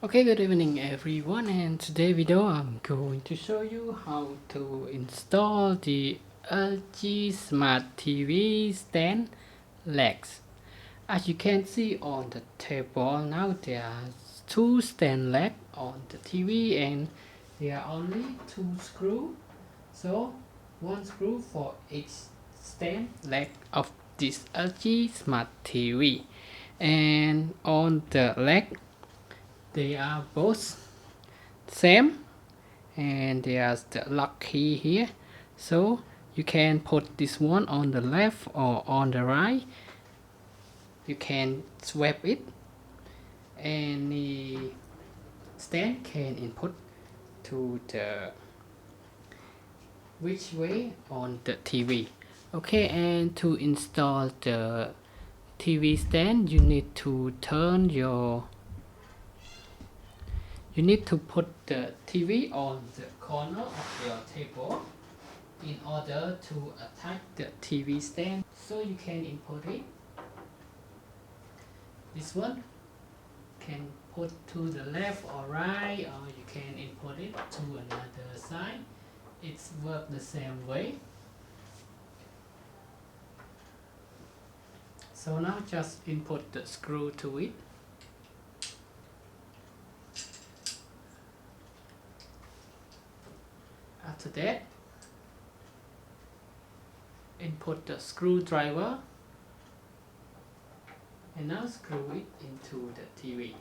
Okay, good evening everyone, and today video I'm going to show you how to install the LG Smart TV stand legs. As you can see on the table now, there are two stand legs on the TV and there are only two screws, so one screw for each stand leg of this LG Smart TV. And on the leg they are both same, and there's the lock key here, so you can put this one on the left or on the right. You can swap it, and the stand can input to the which way on the TV. Okay, and to install the TV stand you need to put the TV on the corner of your table in order to attach the TV stand. So you can input it. This one can put to the left or right, or you can input it to another side. It's work the same way. So now just input the screw to it. After that, input the screwdriver and now screw it into the TV.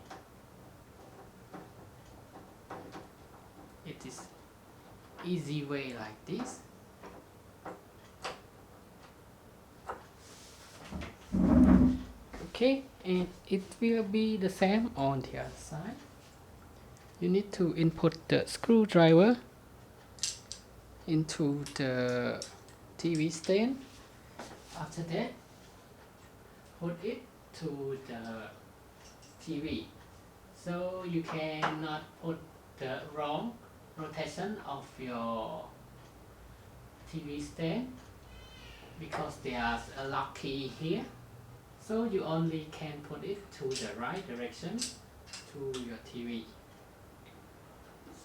It is easy way like this. Okay, and it will be the same on the other side. You need to input the screwdriver into the TV stand. After that, put it to the TV, so you cannot put the wrong rotation of your TV stand because there's a lock key here, so you only can put it to the right direction to your TV,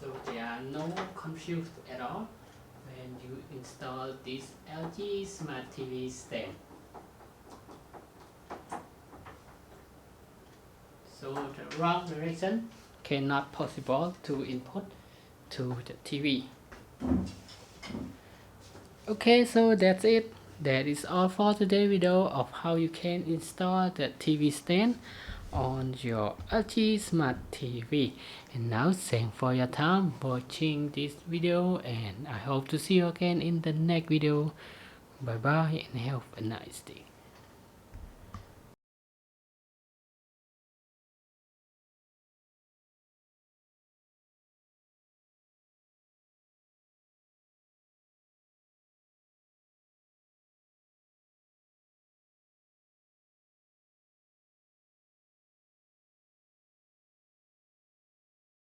so there are no confused at all when you install this LG Smart TV stand. So the wrong direction cannot possible to input to the TV. Okay, so that's it. That is all for today's video of how you can install the TV stand on your LG Smart TV. And now thanks for your time watching this video, and I hope to see you again in the next video. Bye bye and have a nice day.